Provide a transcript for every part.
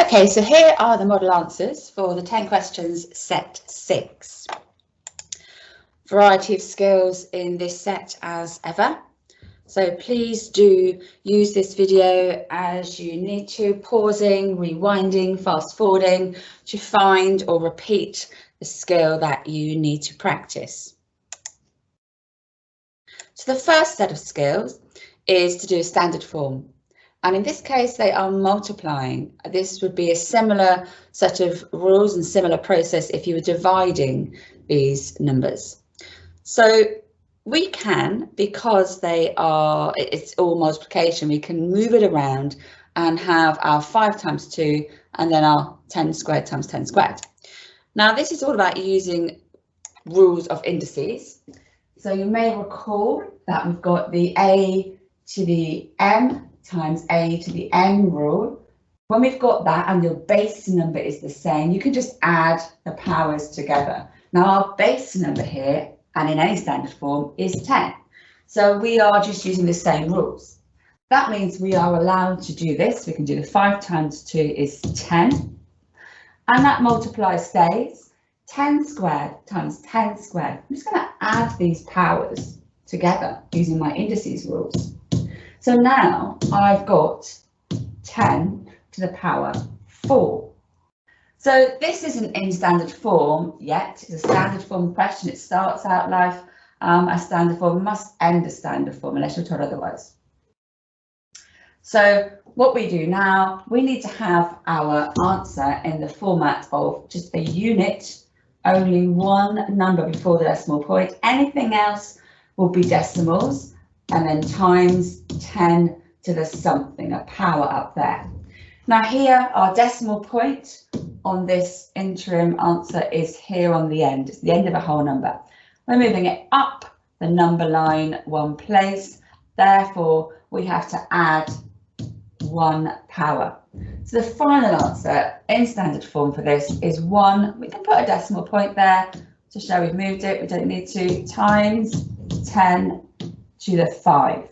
Okay, so here are the model answers for the 10 questions set 6. Variety of skills in this set as ever. So please do use this video as you need to, pausing, rewinding, fast forwarding to find or repeat the skill that you need to practice. So the first set of skills is to do a standard form. And in this case, they are multiplying. This would be a similar set of rules and similar process if you were dividing these numbers. So we can, because it's all multiplication, we can move it around and have our 5 times 2 and then our 10 squared times 10 squared. Now, this is all about using rules of indices. So you may recall that we've got the a to the m times a to the n rule. When we've got that and your base number is the same, you can just add the powers together. Now our base number here, and in any standard form, is 10. So we are just using the same rules. That means we are allowed to do this. We can do the 5 times 2 is 10. And that multiply stays 10 squared times 10 squared. I'm just going to add these powers together using my indices rules. So now I've got 10 to the power 4. So this isn't in standard form yet. It's a standard form question. It starts out life as standard form, must end as standard form unless you're told otherwise. So what we do now, we need to have our answer in the format of just a unit, only one number before the decimal point. Anything else will be decimals, and then times 10 to the something, a power up there. Now here, our decimal point on this interim answer is here on the end. It's the end of a whole number. We're moving it up the number line 1 place. Therefore, we have to add 1 power. So the final answer in standard form for this is 1. We can put a decimal point there to show we've moved it. We don't need to, times 10 to the 5.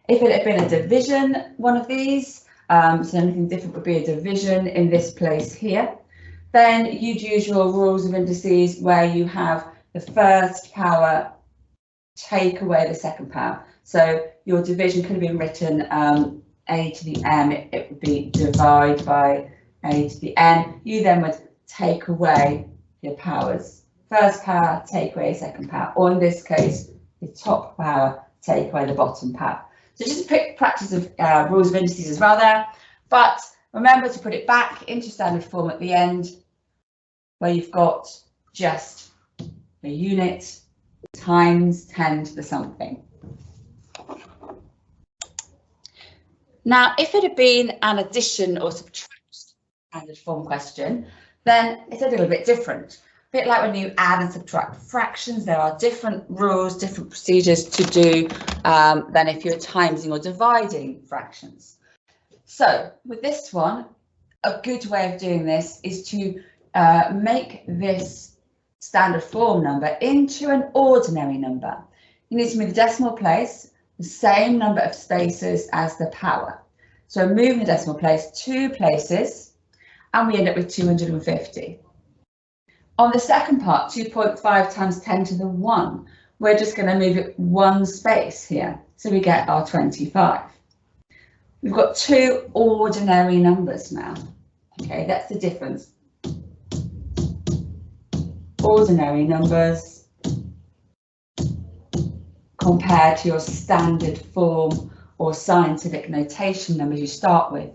If it had been a division, one of these, so anything different would be a division in this place here, then you'd use your rules of indices where you have the first power take away the second power. So your division could have been written a to the m, it would be divide by a to the n. You then would take away your powers. First power, take away second power, or in this case, the top power, take away the bottom power. So just a quick practice of rules of indices as well there, but remember to put it back into standard form at the end, where you've got just a unit times 10 to the something. Now, if it had been an addition or subtraction standard form question, then it's a little bit different. A bit like when you add and subtract fractions, there are different rules, different procedures to do than if you're timesing or dividing fractions. So with this one, a good way of doing this is to make this standard form number into an ordinary number. You need to move the decimal place the same number of spaces as the power. So moving the decimal place 2 places, and we end up with 250. On the second part, 2.5 times 10 to the 1, we're just going to move it 1 space here, so we get our 25. We've got 2 ordinary numbers now. Okay, that's the difference. Ordinary numbers compared to your standard form or scientific notation numbers you start with.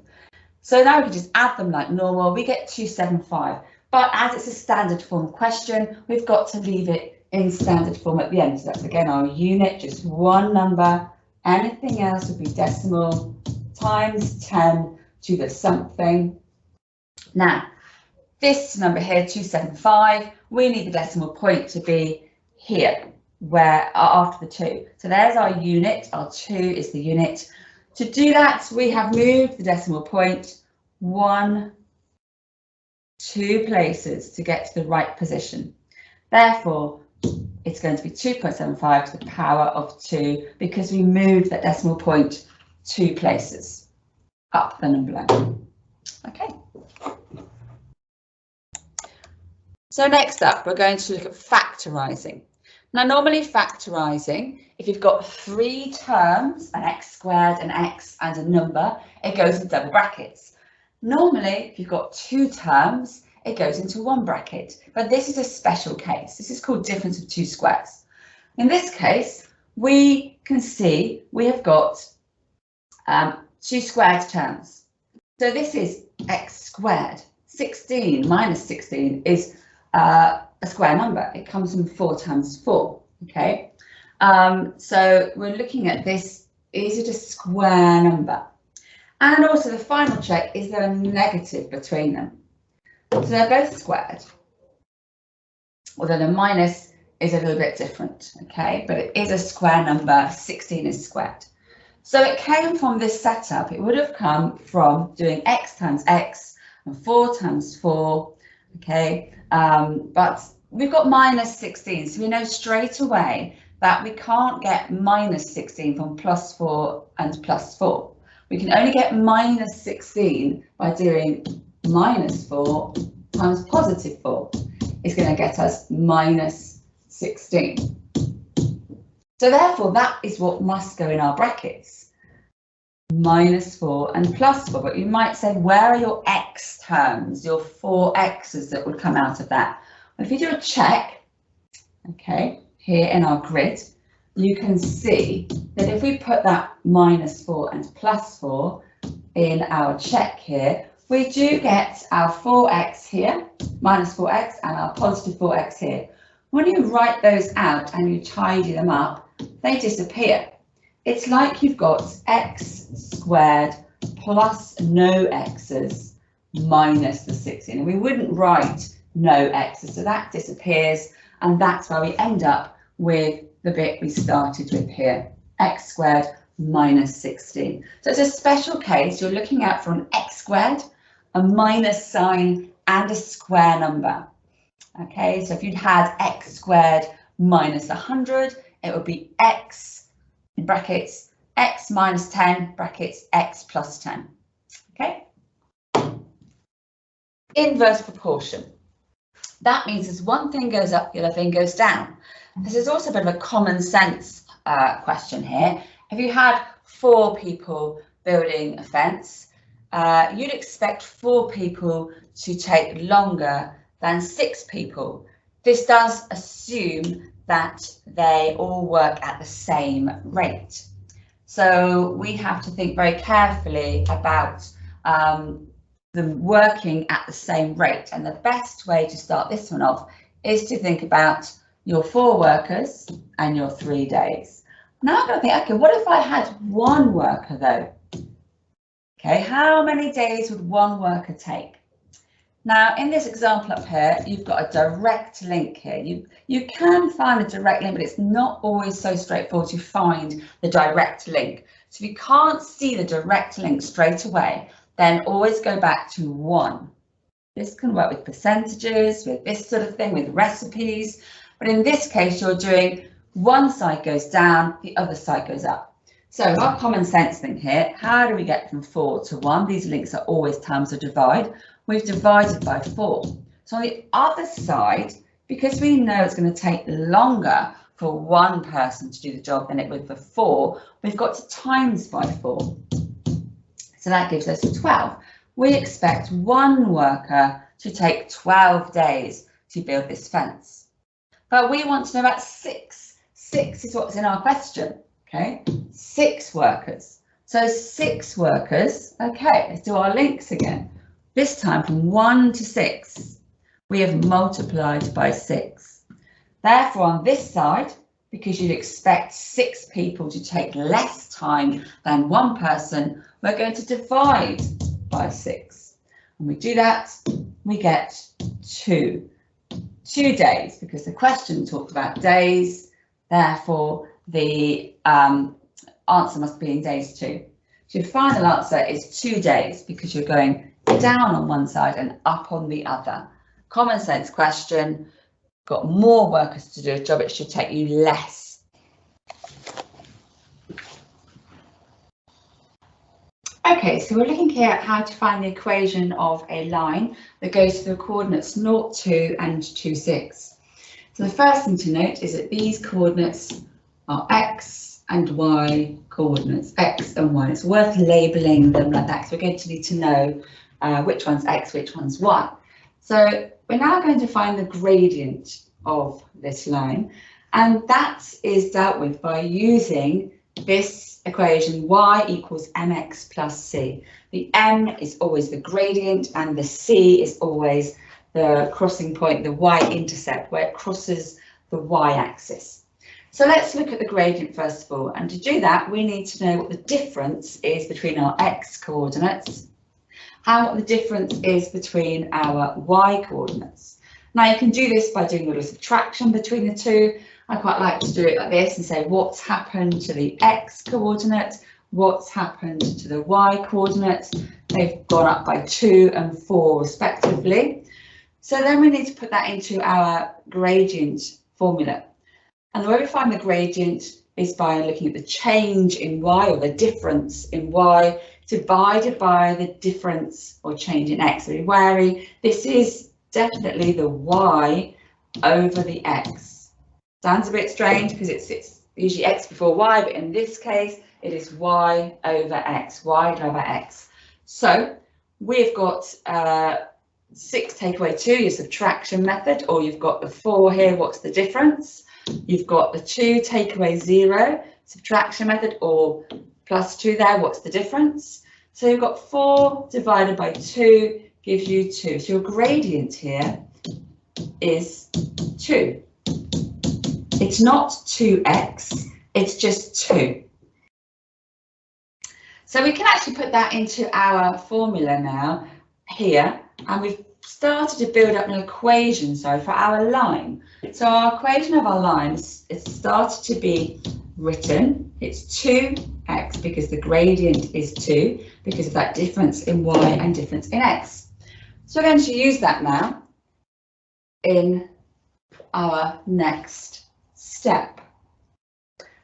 So now we can just add them like normal. We get 275. But as it's a standard form question, we've got to leave it in standard form at the end. So that's again our unit, just one number. Anything else would be decimal times 10 to the something. Now, this number here, 275, we need the decimal point to be here, where after the 2. So there's our unit, our 2 is the unit. To do that, we have moved the decimal point 2 places to get to the right position. Therefore, it's going to be 2.75 to the power of 2 because we moved that decimal point 2 places up the number line. Okay. So next up, we're going to look at factorising. Now, normally factorising, if you've got 3 terms, an x squared, an x and a number, it goes in double brackets. Normally, if you've got 2 terms, it goes into 1 bracket. But this is a special case. This is called difference of 2 squares. In this case, we can see we have got 2 squared terms. So this is x squared. 16 minus 16 is a square number. It comes from 4 times 4. Okay, so we're looking at this. Is it a square number? And also the final check, is there a negative between them? So they're both squared, although the minus is a little bit different. Okay, but it is a square number. 16 is squared. So it came from this setup. It would have come from doing x times x and 4 times 4. Okay, but we've got minus 16, so we know straight away that we can't get minus 16 from plus 4 and plus 4. We can only get minus 16 by doing minus 4 times positive 4. It's going to get us minus 16. So therefore, that is what must go in our brackets. Minus 4 and plus 4. But you might say, where are your x terms, your 4 x's that would come out of that? Well, if you do a check, okay, here in our grid, you can see that if we put that minus 4 and plus 4 in our check here, we do get our 4x here, minus 4x, and our positive 4x here. When you write those out and you tidy them up, they disappear. It's like you've got x squared plus no x's minus the 16. And we wouldn't write no x's, so that disappears. And that's where we end up with the bit we started with here, x squared minus 16. So it's a special case. You're looking out for an x squared, a minus sign, and a square number. Okay, so if you'd had x squared minus 100, it would be x in brackets, x minus 10, brackets, x plus 10. Okay. Inverse proportion. That means as one thing goes up, the other thing goes down. This is also a bit of a common sense question here. If you had 4 people building a fence, you'd expect 4 people to take longer than 6 people. This does assume that they all work at the same rate. So we have to think very carefully about them working at the same rate. And the best way to start this one off is to think about your 4 workers and your 3 days. Now I'm going to think, okay, what if I had 1 worker though? Okay, how many days would 1 worker take? Now, in this example up here, you've got a direct link here. You can find a direct link, but it's not always so straightforward to find the direct link. So if you can't see the direct link straight away, then always go back to 1. This can work with percentages, with this sort of thing, with recipes. But in this case, you're doing one side goes down, the other side goes up. So our common sense thing here, how do we get from 4 to 1? These links are always times of divide. We've divided by 4. So on the other side, because we know it's going to take longer for 1 person to do the job than it would for 4, we've got to times by 4. So that gives us 12. We expect 1 worker to take 12 days to build this fence. But we want to know about 6. 6 is what's in our question. Okay, 6 workers. So 6 workers. Okay, let's do our links again. This time from 1 to 6, we have multiplied by 6. Therefore, on this side, because you'd expect 6 people to take less time than 1 person, we're going to divide by 6. When we do that, we get 2. 2 days, because the question talked about days. Therefore, the answer must be in days too. So your final answer is 2 days, because you're going down on one side and up on the other. Common sense question. Got more workers to do a job, it should take you less. Okay, so we're looking here at how to find the equation of a line that goes to the coordinates 0, 2 and 2, 6. So the first thing to note is that these coordinates are x and y coordinates, x and y. It's worth labelling them like that because we're going to need to know which one's x, which one's y. So we're now going to find the gradient of this line, and that is dealt with by using this equation y equals mx plus c. The m is always the gradient and the c is always the crossing point, the y-intercept, where it crosses the y-axis. So let's look at the gradient first of all, and to do that we need to know what the difference is between our x coordinates and what the difference is between our y coordinates. Now you can do this by doing a little subtraction between the two. I quite like to do it like this and say what's happened to the x coordinate, what's happened to the y coordinate. They've gone up by 2 and 4 respectively. So then we need to put that into our gradient formula. And the way we find the gradient is by looking at the change in y, or the difference in y, divided by the difference or change in x. So be wary, this is definitely the y over the x. Sounds a bit strange because it's usually x before y, but in this case it is y over x, y over x. So we've got 6 take away 2, your subtraction method, or you've got the 4 here, what's the difference? You've got the 2 take away 0, subtraction method, or plus 2 there, what's the difference? So you've got 4 divided by 2 gives you 2. So your gradient here is 2. It's not 2x, it's just 2. So we can actually put that into our formula now here, and we've started to build up an equation for our line. So our equation of our line is started to be written. It's 2x because the gradient is 2 because of that difference in y and difference in x. So we're going to use that now in our next step.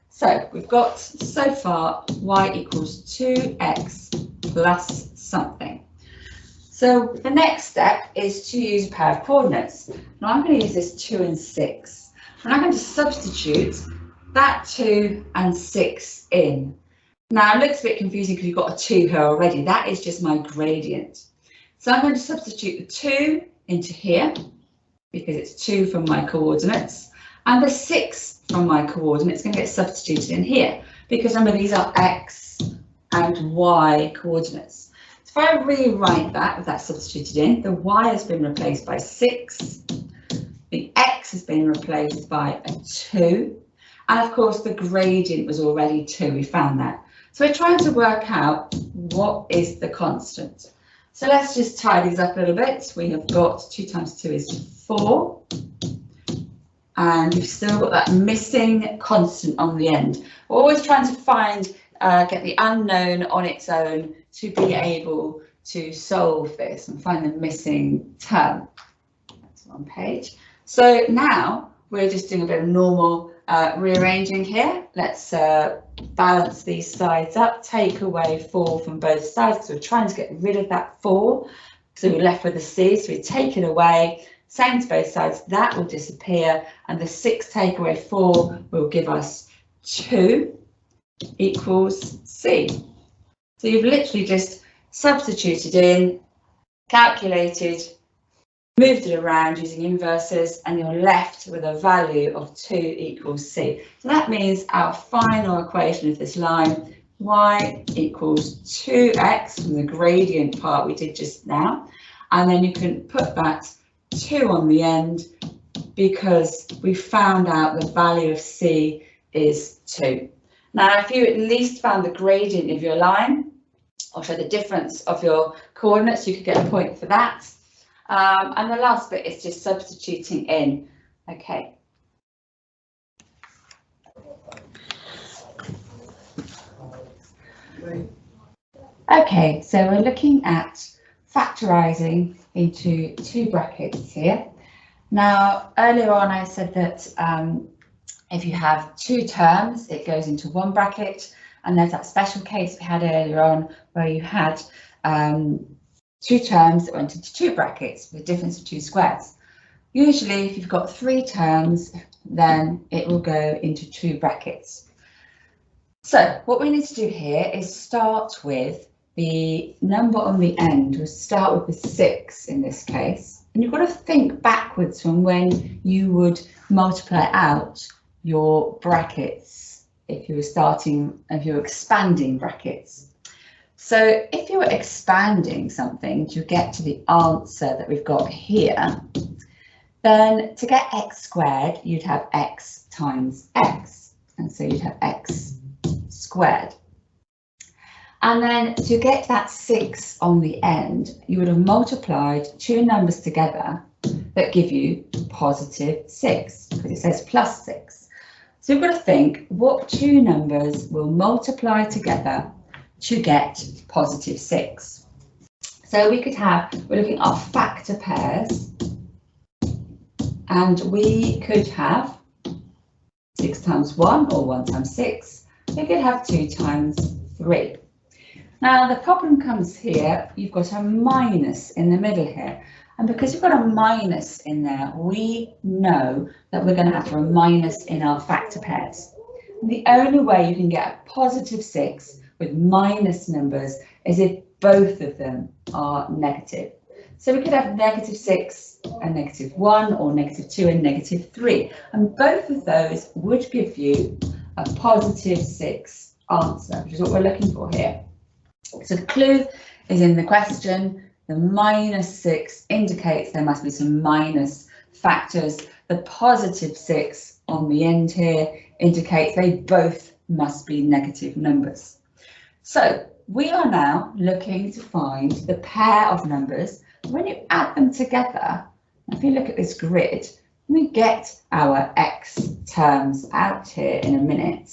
So we've got so far y equals 2x plus something. So the next step is to use a pair of coordinates. Now I'm going to use this 2 and 6, and I'm going to substitute that 2 and 6 in. Now it looks a bit confusing because you've got a 2 here already. That is just my gradient. So I'm going to substitute the 2 into here because it's 2 from my coordinates, and the 6 from my coordinates is going to get substituted in here because remember these are x and y coordinates. So if I rewrite that with that substituted in, the y has been replaced by 6, the x has been replaced by a 2, and of course the gradient was already 2, we found that. So we're trying to work out what is the constant. So let's just tie these up a little bit. We have got 2 times 2 is 4. And you've still got that missing constant on the end. We're always trying to find, get the unknown on its own to be able to solve this and find the missing term. That's one page. So now we're just doing a bit of normal rearranging here. Let's balance these sides up, take away 4 from both sides. So we're trying to get rid of that 4. So we're left with a c, so we take it away. Same to both sides, that will disappear, and the 6 take away 4 will give us 2 equals c. So you've literally just substituted in, calculated, moved it around using inverses, and you're left with a value of 2 equals c. So that means our final equation of this line, y equals 2x from the gradient part we did just now, and then you can put that 2 on the end because we found out the value of c is 2. Now if you at least found the gradient of your line, or show the difference of your coordinates, you could get a point for that. And the last bit is just substituting in. Okay. Okay, so we're looking at factorising into 2 brackets here. Now, earlier on I said that if you have 2 terms, it goes into 1 bracket, And there's that special case we had earlier on where you had two terms that went into two brackets with a difference of two squares. Usually, if you've got three terms, then it will go into two brackets. So what we need to do here is start with the number on the end. We'll start with the 6 in this case. And you've got to think backwards from when you would multiply out your brackets if you were expanding brackets. So if you were expanding something to get to the answer that we've got here, then to get x squared, you'd have x times x. And so you'd have x squared. And then to get that 6 on the end, you would have multiplied two numbers together that give you positive 6, because it says plus 6. So you've got to think what two numbers will multiply together to get positive 6. So we could have, we're looking at our factor pairs, and we could have 6 times 1 or 1 times 6. We could have 2 times 3. Now the problem comes here, you've got a minus in the middle here. And because you've got a minus in there, we know that we're going to have a minus in our factor pairs. And the only way you can get a positive 6 with minus numbers is if both of them are negative. So we could have negative 6 and negative 1, or negative 2 and negative 3. And both of those would give you a positive 6 answer, which is what we're looking for here. So the clue is in the question. The minus 6 indicates there must be some minus factors. The positive 6 on the end here indicates they both must be negative numbers. So we are now looking to find the pair of numbers. When you add them together, if you look at this grid, we get our x terms out here in a minute.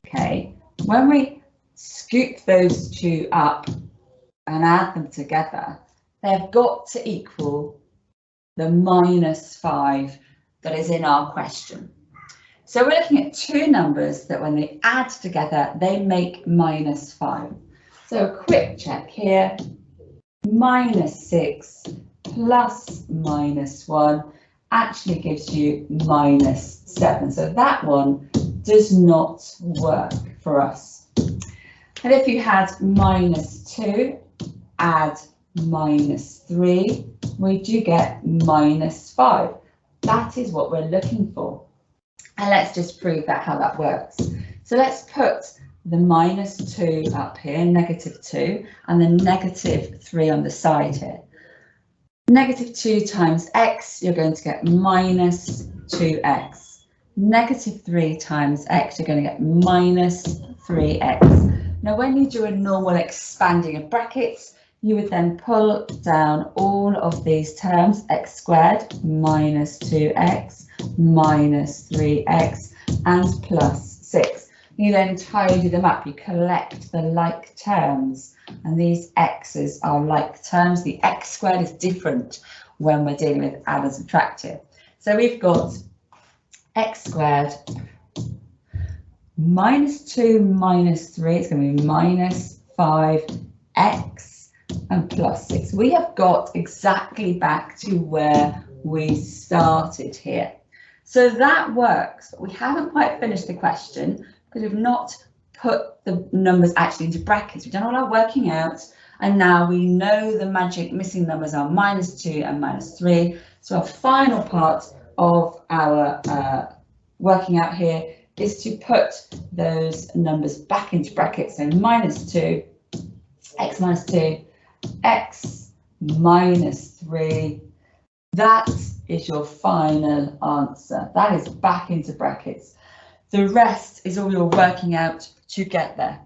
Okay, when we scoop those two up and add them together, they've got to equal the minus 5 that is in our question. So we're looking at two numbers that when they add together, they make minus 5. So a quick check here, minus 6 plus minus 1 actually gives you minus 7. So that one does not work for us. And if you had minus 2, add minus 3, we do get minus 5. That is what we're looking for. And let's just prove that how that works. So let's put the minus 2 up here, negative 2, and the negative 3 on the side here. Negative 2 times x, you're going to get minus 2x. Negative 3 times x, you're going to get minus 3x. Now, when you do a normal expanding of brackets, you would then pull down all of these terms, x squared minus 2x minus 3x and plus 6. You then tidy them up, you collect the like terms, and these x's are like terms. The x squared is different when we're dealing with add and subtract here. So we've got x squared minus 2 minus 3, it's going to be minus 5x and plus 6. We have got exactly back to where we started here. So that works, but we haven't quite finished the question because we've not put the numbers actually into brackets. We've done all our working out, and now we know the magic missing numbers are minus 2 and minus 3. So our final part of our working out here is to put those numbers back into brackets. So minus 2, x minus 2, x minus 3. That is your final answer. That is back into brackets. The rest is all you're working out to get there.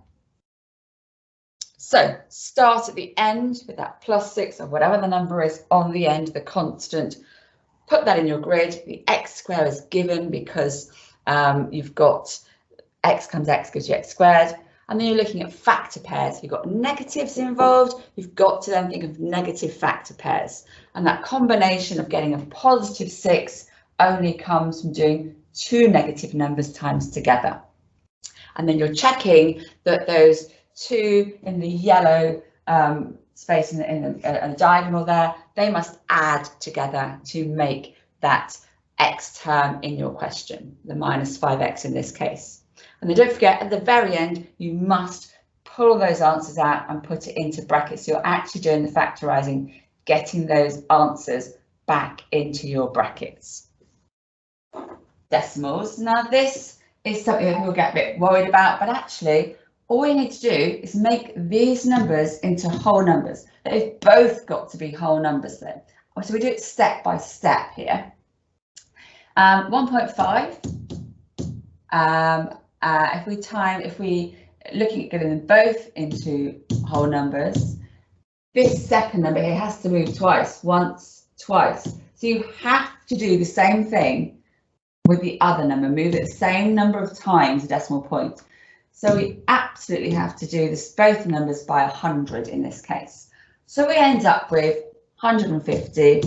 So start at the end with that plus 6 or whatever the number is on the end, the constant. Put that in your grid. The x square is given because you've got x times x gives you x squared. And then you're looking at factor pairs. If you've got negatives involved, you've got to then think of negative factor pairs. And that combination of getting a positive 6 only comes from doing two negative numbers times together. and then you're checking that those 2 in the yellow space in a diagonal there, they must add together to make that x term in your question, the minus 5x in this case. And then don't forget, at the very end, you must pull those answers out and put it into brackets. So you're actually doing the factorising, getting those answers back into your brackets. Decimals. Now this is something that people get a bit worried about, but actually all you need to do is make these numbers into whole numbers. They've both got to be whole numbers then. So we do it step by step here. 1.5. If we looking at getting them both into whole numbers, this second number here has to move twice, once, twice. So you have to do the same thing with the other number, move it the same number of times a decimal point. So we absolutely have to do this, both numbers by 100 in this case. So we end up with 150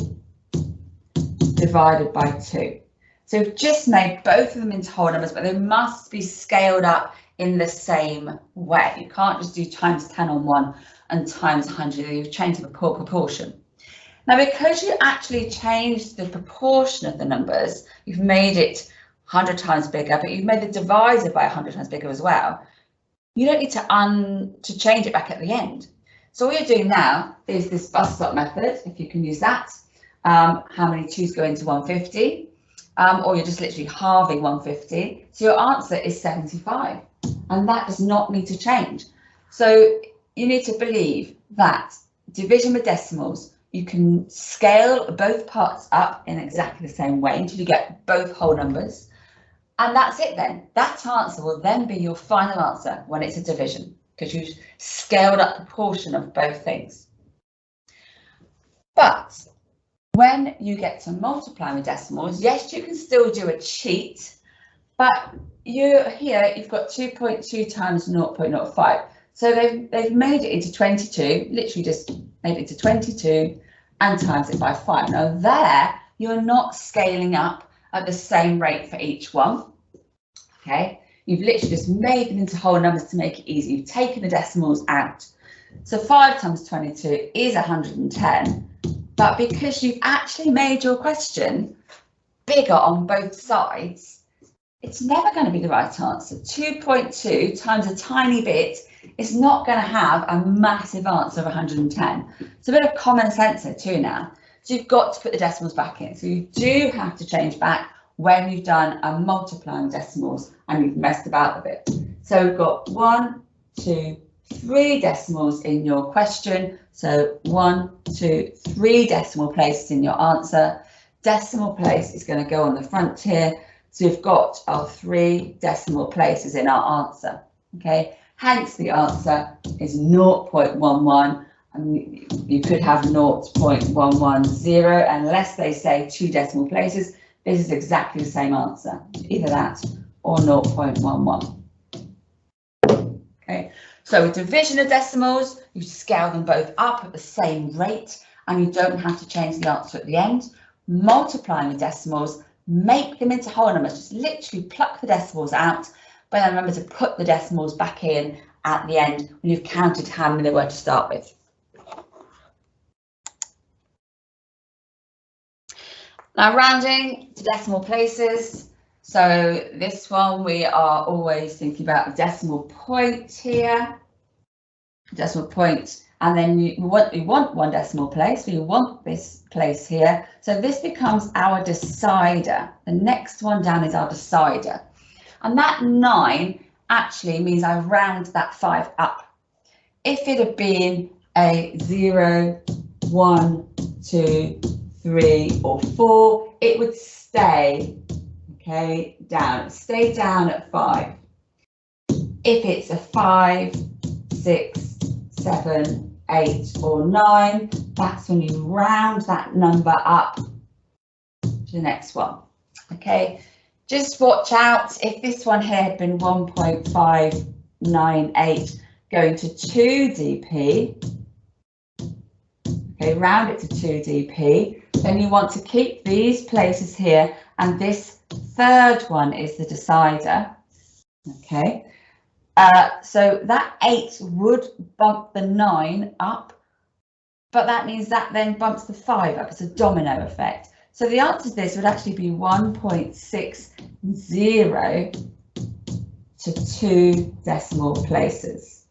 divided by 2. So we've just made both of them into whole numbers, but they must be scaled up in the same way. You can't just do times 10 on one and times 100. You've changed the proportion. Now, because you actually changed the proportion of the numbers, you've made it 100 times bigger, but you've made the divisor by 100 times bigger as well. You don't need to change it back at the end. So all you're doing now is this bus stop method, if you can use that. How many 2's go into 150? Or you're just literally halving 150. So your answer is 75, and that does not need to change. So you need to believe that division with decimals, you can scale both parts up in exactly the same way until you get both whole numbers. And that's it then. That answer will then be your final answer when it's a division, because you've scaled up proportion of both things. But when you get to multiplying with decimals, yes, you can still do a cheat, but you've got 2.2 times 0.05. So they've made it into 22, literally just made it into 22 and times it by 5. Now there, you're not scaling up at the same rate for each one. Okay, you've literally just made them into whole numbers to make it easy. You've taken the decimals out. So 5 times 22 is 110. But because you've actually made your question bigger on both sides, it's never going to be the right answer. 2.2 times a tiny bit is not going to have a massive answer of 110. It's a bit of common sense here too now. So you've got to put the decimals back in. So you do have to change back when you've done a multiplying decimals and you've messed about a bit. So we've got 1, 2, 3 decimals in your question. So 1, 2, 3 decimal places in your answer. Decimal place is going to go on the front here. So we've got our 3 decimal places in our answer. Okay, hence the answer is 0.11. And you could have 0.110 unless they say 2 decimal places. This is exactly the same answer, either that or 0.11. Okay. So with division of decimals, you scale them both up at the same rate and you don't have to change the answer at the end. Multiplying with decimals, make them into whole numbers, just literally pluck the decimals out, but then remember to put the decimals back in at the end when you've counted how many there were to start with. Now rounding to decimal places. So this one, we are always thinking about the decimal point here. Decimal point, and then you want 1 decimal place, so you want this place here. So this becomes our decider. The next one down is our decider. And that 9 actually means I round that 5 up. If it had been a 0, 1, 2, 3 or 4, it would stay down. Stay down at 5. If it's a 5, 6, 7, 8 or 9, that's when you round that number up to the next one. Okay, just watch out if this one here had been 1.598 going to 2dp. Okay, round it to 2dp. Then you want to keep these places here, and this third one is the decider. Okay, So that 8 would bump the 9 up, but that means that then bumps the 5 up. It's a domino effect. So the answer to this would actually be 1.60 to 2 decimal places.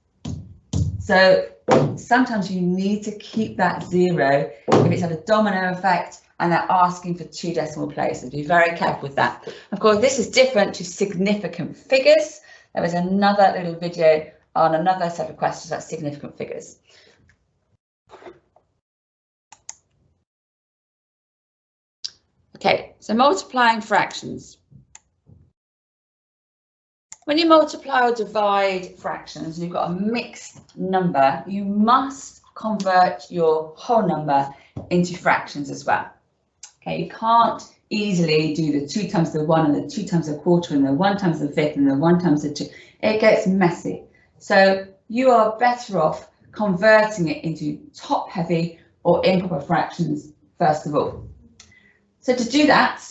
So sometimes you need to keep that 0 if it's had a domino effect and they're asking for 2 decimal places. Be very careful with that. Of course, this is different to significant figures. There was another little video on another set of questions about significant figures. Okay, so multiplying fractions. When you multiply or divide fractions, you've got a mixed number, you must convert your whole number into fractions as well. Okay, you can't easily do the 2 times the 1 and the 2 times the quarter and the 1 times the fifth and the 1 times the 2. It gets messy. So you are better off converting it into top heavy or improper fractions first of all. So to do that,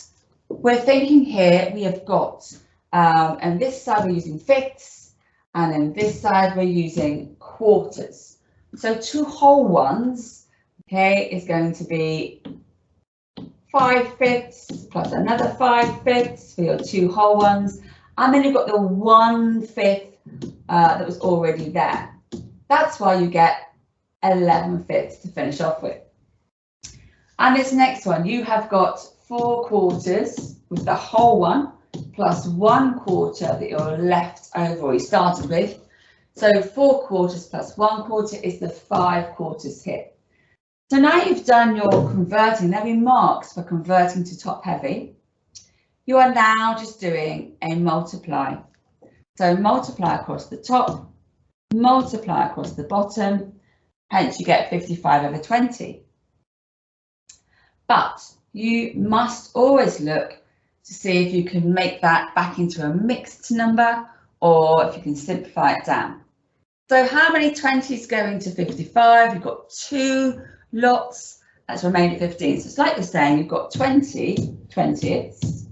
we're thinking here we have got, and this side we're using fifths, and then this side we're using quarters. So 2 whole ones, okay, is going to be 5 fifths plus another 5 fifths for your 2 whole ones, and then you've got the 1 fifth that was already there. That's why you get 11 fifths to finish off with. And this next one, you have got 4 quarters with the whole one plus 1 quarter that you're left over or you started with. So 4 quarters plus 1 quarter is the 5 quarters here. So now you've done your converting, there'll be marks for converting to top heavy. You are now just doing a multiply. So multiply across the top, multiply across the bottom, hence you get 55 over 20. But you must always look to see if you can make that back into a mixed number or if you can simplify it down. So how many 20s go into 55? You've got 2 lots, that's remaining 15. So it's like you're saying you've got 20 20ths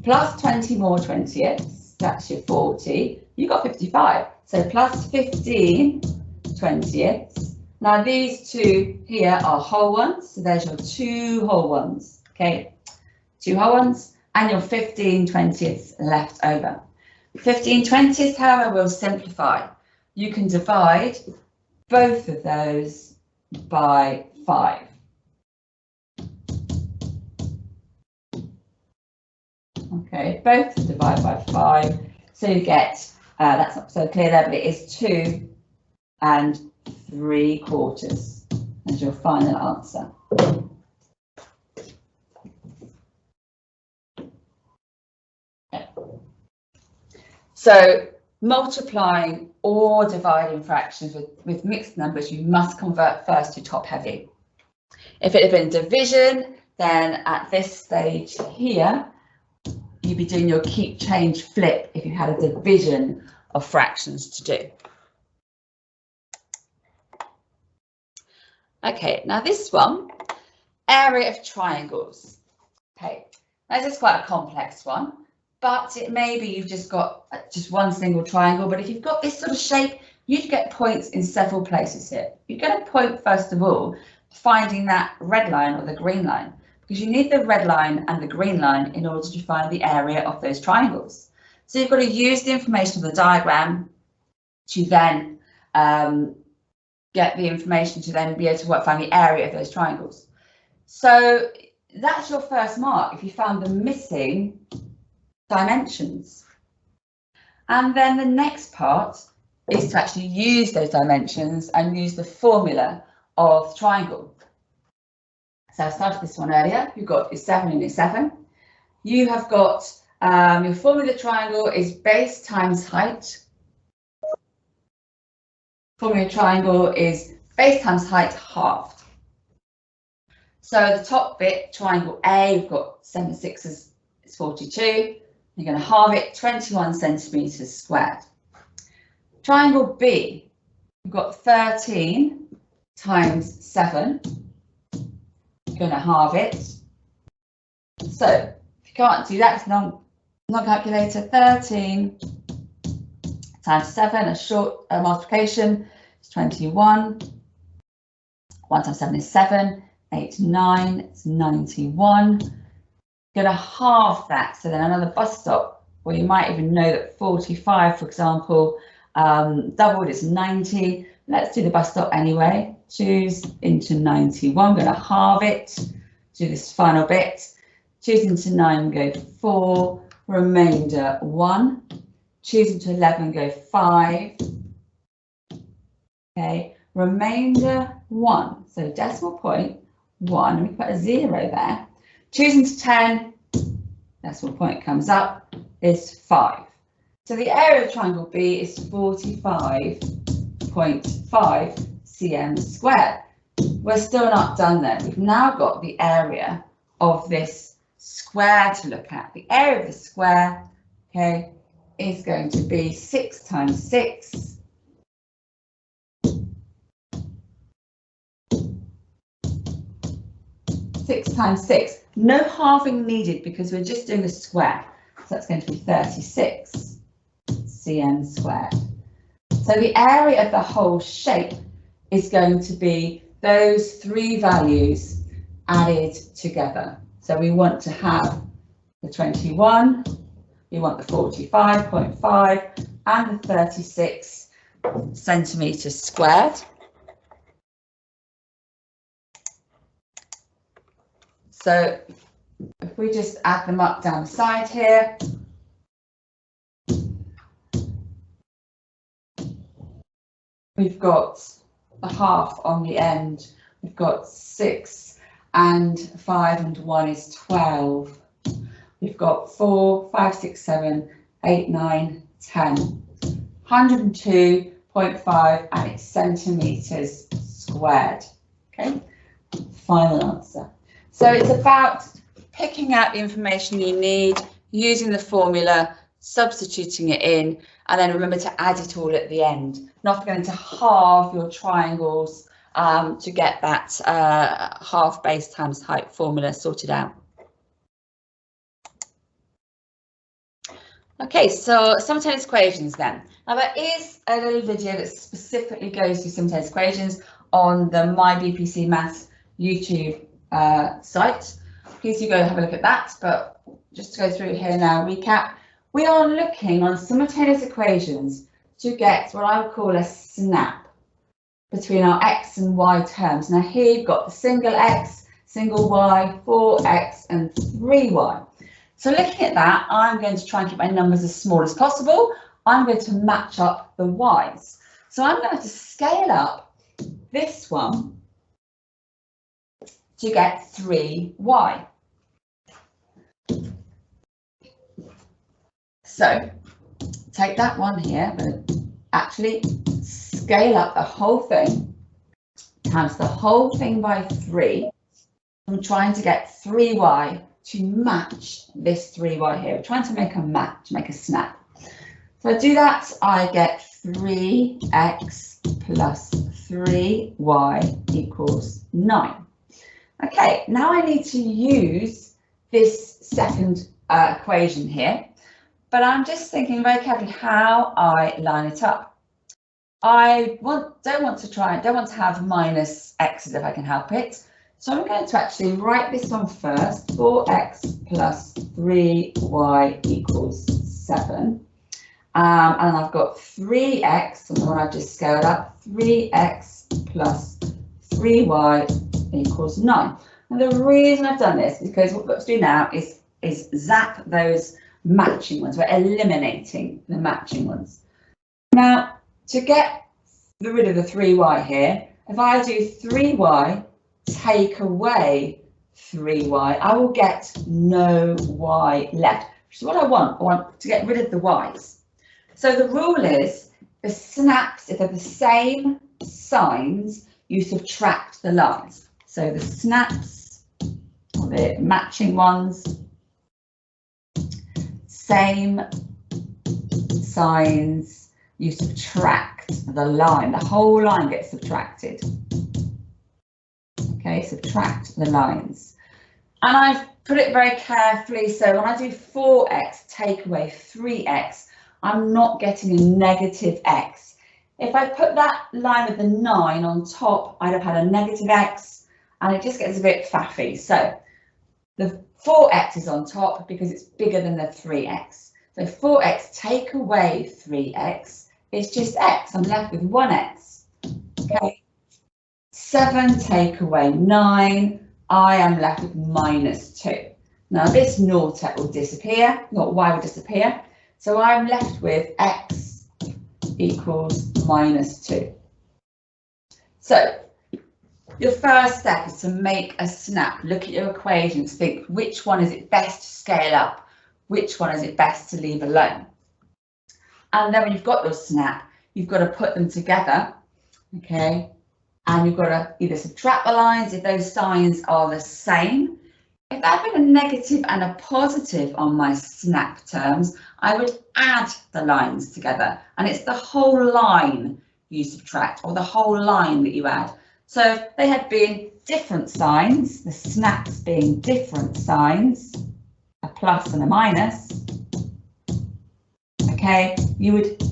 plus 20 more 20ths, that's your 40. You've got 55. So plus 15 20ths. Now these 2 here are whole ones, so there's your 2 whole ones, okay? 2 whole ones and your 15 20ths left over. 15 20ths, however, will simplify. You can divide both of those by 5. Okay, both divide by 5, so you get, that's not so clear there, but it is 2 and 3 quarters as your final answer. Okay. So multiplying or dividing fractions with mixed numbers, you must convert first to top heavy. If it had been division, then at this stage here, you'd be doing your keep change flip if you had a division of fractions to do. Okay, now this one, area of triangles. Okay, now this is quite a complex one, but it may be you've just got just one single triangle, but if you've got this sort of shape, you'd get points in several places here. You're going to point first of all, finding that red line or the green line, because you need the red line and the green line in order to find the area of those triangles. So you've got to use the information of the diagram to then get the information to then be able to find the area of those triangles. So that's your first mark if you found the missing dimensions. And then the next part is to actually use those dimensions and use the formula of the triangle. So I started this one earlier. You've got your 7 and your 7. You have got your formula of the triangle is base times height. Formula triangle is base times height halved. So the top bit, triangle A, you've got 7 6s, it's 42. You're going to halve it, 21 centimetres squared. Triangle B, you've got 13 times 7. You're going to halve it. So if you can't do that, it's non-calculator, 13 times 7, a short multiplication, is 21. 1 times 7 is 7, 8, 9, it's 91. Going to halve that, so then another bus stop, or you might even know that 45, for example, doubled is 90. Let's do the bus stop anyway. Choose into 91, going to halve it, do this final bit. Choose into 9, go 4, remainder 1. Choose into 11, go 5. Okay, remainder 1, so decimal point 1, we put a 0 there. Choose into 10, decimal point comes up, is 5. So the area of triangle B is 45.5 cm squared. We're still not done there. We've now got the area of this square to look at. The area of the square, okay, is going to be 6 times 6. 6 times 6. No halving needed because we're just doing a square. So that's going to be 36 cm squared. So the area of the whole shape is going to be those 3 values added together. So we want to have the 21, we want the 45.5 and the 36 centimeters squared. So if we just add them up down the side here, we've got a half on the end. We've got 6 and 5 and 1 is 12. We've got 4, 5, 6, 7, 8, 9, 10. 102.5 and it's centimeters squared. Okay, final answer. So it's about picking out the information you need, using the formula, substituting it in, and then remember to add it all at the end. Not going to halve your triangles to get that half base times height formula sorted out. Okay, so simultaneous equations then. Now there is a little video that specifically goes through simultaneous equations on the My BPC Maths YouTube site. Please do go have a look at that, but just to go through here now, recap. We are looking on simultaneous equations to get what I would call a snap between our x and y terms. Now here you've got the single x, single y, 4x and 3y. So looking at that, I'm going to try and keep my numbers as small as possible. I'm going to match up the y's. So I'm going to scale up this one to get 3y. So take that one here, but actually scale up the whole thing, times the whole thing by 3. I'm trying to get 3y to match this 3y here. We're trying to make a match, make a snap. So I do that, I get 3x plus 3y equals 9. Okay, now I need to use this second equation here, but I'm just thinking very carefully how I line it up. I don't want to have minus x's if I can help it. So I'm going to actually write this one first, 4x plus 3y equals 7. And I've got 3x, and the one I've just scaled up, 3x plus 3y equals 9. And the reason I've done this is because what we've got to do now is zap those matching ones. We're eliminating the matching ones. Now, to get rid of the 3y here, if I do 3y, take away 3y, I will get no y left, which is what I want. I want to get rid of the y's. So the rule is the snaps, if they're the same signs, you subtract the lines. So the snaps, or the matching ones, same signs, you subtract the line. The whole line gets subtracted. Okay, subtract the lines. And I've put it very carefully, so when I do 4x, take away 3x, I'm not getting a negative x. If I put that line with the 9 on top, I'd have had a negative x, and it just gets a bit faffy. So the 4x is on top because it's bigger than the 3x. So 4x take away 3x, it's just x. I'm left with 1x. Okay. 7 take away 9, I am left with -2. Now this naught will disappear, not y will disappear. So I'm left with x equals -2. So your first step is to make a snap. Look at your equations, think which one is it best to scale up, which one is it best to leave alone. And then when you've got your snap, you've got to put them together, okay? And you've got to either subtract the lines if those signs are the same. If there had been a negative and a positive on my snap terms, I would add the lines together, and it's the whole line you subtract, or the whole line that you add. So if they had been different signs, the snaps being different signs, a plus and a minus, okay, you would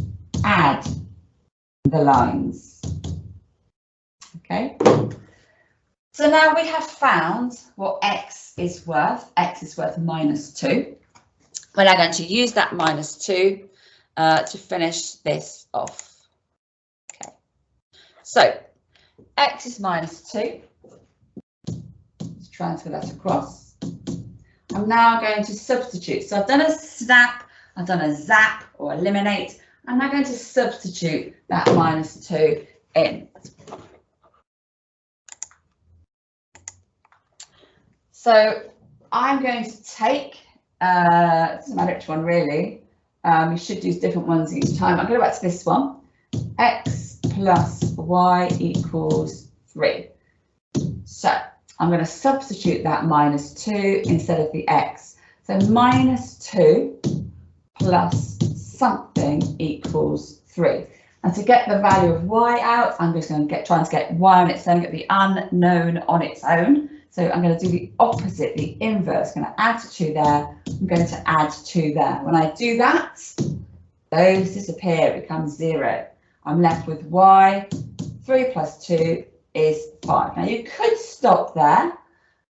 add the lines. Okay, so now we have found what x is worth. X is worth -2. We're now going to use that -2 to finish this off. Okay, so x is -2. Let's transfer that across. I'm now going to substitute. So I've done a snap, I've done a zap or eliminate. I'm now going to substitute that -2 in. So I'm going to take, it doesn't matter which one really, you should use different ones each time. I'll go back to this one, x plus y equals 3. So I'm going to substitute that -2 instead of the x. So -2 plus something equals 3. And to get the value of y out, I'm just going to try and get y on its own, get the unknown on its own. So I'm going to do the opposite, the inverse. I'm going to add 2 there. I'm going to add 2 there. When I do that, those disappear. It becomes 0. I'm left with y. 3 plus 2 is 5. Now you could stop there,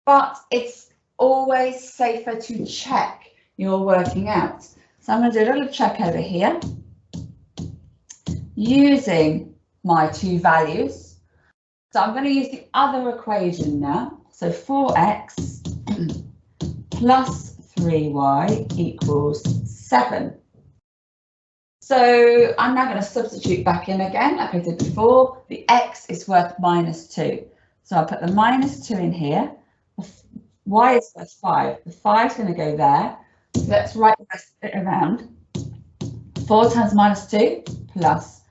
but it's always safer to check you're working out. So I'm going to do a little check over here using my 2 values. So I'm going to use the other equation now. So 4x plus 3y equals 7. So I'm now going to substitute back in again, like I did before. The x is worth -2. So I'll put the -2 in here. The y is worth 5. The 5 is going to go there. So let's write the rest of it around. 4 times -2 plus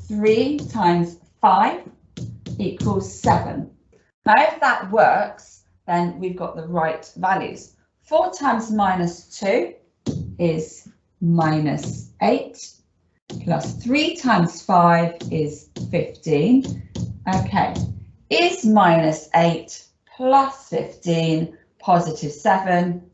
3 times 5 equals 7. Now, if that works, then we've got the right values. 4 times -2 is -8, plus 3 times 5 is 15. Okay, is -8 plus 15 positive 7?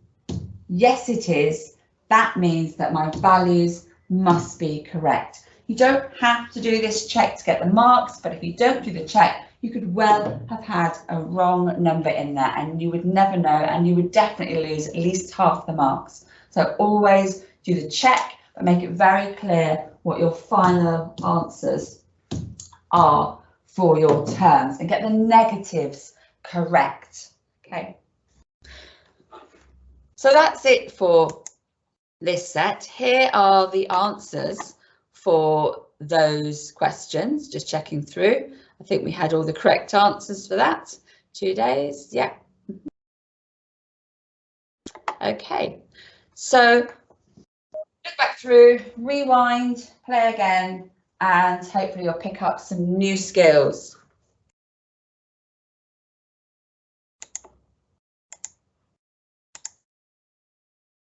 Yes, it is. That means that my values must be correct. You don't have to do this check to get the marks, but if you don't do the check, you could well have had a wrong number in there and you would never know, and you would definitely lose at least half the marks. So always do the check, but make it very clear what your final answers are for your terms and get the negatives correct. Okay. So that's it for this set. Here are the answers for those questions, just checking through. I think we had all the correct answers for that. 2 days, yeah. Okay, so look back through, rewind, play again, and hopefully you'll pick up some new skills.